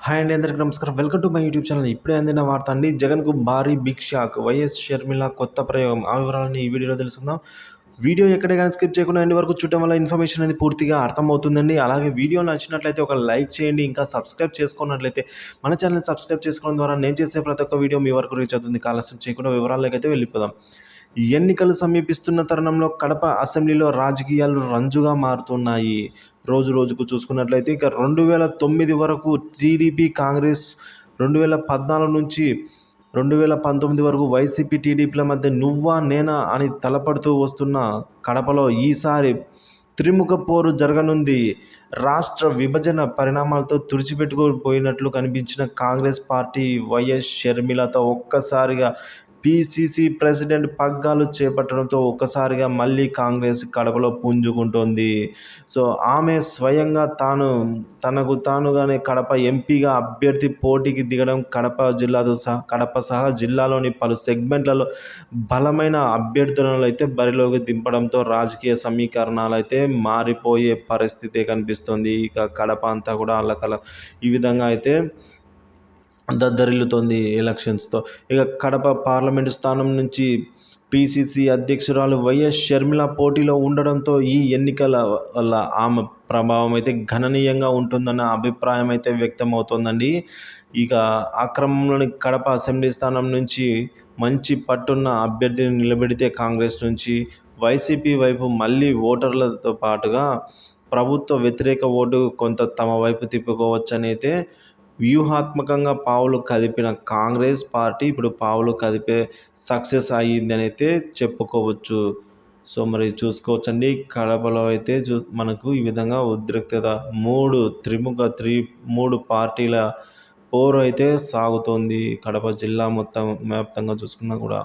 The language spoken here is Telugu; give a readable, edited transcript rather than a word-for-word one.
హాయ్ అండి, అందరికీ నమస్కారం. Welcome to my YouTube channel. ఇప్పుడే అందిన వార్త అండి. జగన్కు భారీ బిగ్ షాక్. వైఎస్ షర్మిల కొత్త ప్రయోగం. ఆ వివరాలని ఈ వీడియోలో తెలుసుకుందాం. వీడియో ఎక్కడే కానీ స్కిప్ చేయకుండా ఎండ్ వరకు చూడటం వల్ల ఇన్ఫర్మేషన్ అనేది పూర్తిగా అర్థమవుతుందండి. అలాగే వీడియో నచ్చినట్లయితే ఒక లైక్ చేయండి. ఇంకా సబ్స్క్రైబ్ చేసుకున్నట్లయితే మన ఛానల్ని సబ్స్క్రైబ్ చేసుకోవడం ద్వారా నేను చేసే ప్రతి ఒక్క వీడియో మీ వరకు రీచ్ అవుతుంది. ఆలస్యం చేయకుండా వివరాల్లోకి అయితే వెళ్ళిపోదాం. ఎన్నికలు సమీపిస్తున్న తరుణంలో కడప అసెంబ్లీలో రాజకీయాలు రంజుగా మారుతున్నాయి. రోజు రోజుకు చూసుకున్నట్లయితే ఇక 2009 వరకు టీడీపీ, కాంగ్రెస్, 2014 నుంచి 2019 వరకు వైసీపీ, టీడీపీల మధ్య నువ్వా నేనా అని తలపడుతూ వస్తున్న కడపలో ఈసారి త్రిముఖ పోరు జరగనుంది. రాష్ట్ర విభజన పరిణామాలతో తుడిచిపెట్టుకుపోయినట్లు కనిపించిన కాంగ్రెస్ పార్టీ వైఎస్ షర్మిలతో ఒక్కసారిగా పీసీసీ ప్రెసిడెంట్ పగ్గాలు చేపట్టడంతో ఒక్కసారిగా మళ్ళీ కాంగ్రెస్ కడపలో పుంజుకుంటోంది. సో ఆమె స్వయంగా తనకు తానుగానే కడప ఎంపీగా అభ్యర్థి పోటీకి దిగడం, కడప సహా జిల్లాలోని పలు సెగ్మెంట్లలో బలమైన అభ్యర్థులను అయితే బరిలోకి దింపడంతో రాజకీయ సమీకరణాలు అయితే మారిపోయే పరిస్థితే కనిపిస్తుంది. ఇక కడప అంతా కూడా ఈ విధంగా అయితే దద్దరిల్లుతోంది ఎలక్షన్స్తో. ఇక కడప పార్లమెంటు స్థానం నుంచి పీసీసీ అధ్యక్షురాలు వైఎస్ షర్మిల పోటీలో ఉండడంతో ఈ ఎన్నికల వల్ల ఆమె ప్రభావం అయితే గణనీయంగా ఉంటుందన్న అభిప్రాయం అయితే వ్యక్తమవుతోందండి. ఇక ఆ క్రమంలోని కడప అసెంబ్లీ స్థానం నుంచి మంచి పట్టున్న అభ్యర్థిని నిలబెడితే కాంగ్రెస్ నుంచి వైసీపీ వైపు మళ్ళీ ఓటర్లతో పాటుగా ప్రభుత్వ వ్యతిరేక ఓటు కొంత తమ వైపు తిప్పుకోవచ్చని అయితే వ్యూహాత్మకంగా పావులు కదిపిన కాంగ్రెస్ పార్టీ ఇప్పుడు పావులు కదిపే సక్సెస్ అయ్యిందని అయితే చెప్పుకోవచ్చు. సో మరి చూసుకోవచ్చండి, కడపలో అయితే మనకు ఈ విధంగా ఉద్రిక్తత మూడు పార్టీల పోరు అయితే సాగుతోంది. కడప జిల్లా మొత్తం వ్యాప్తంగా చూసుకున్నా కూడా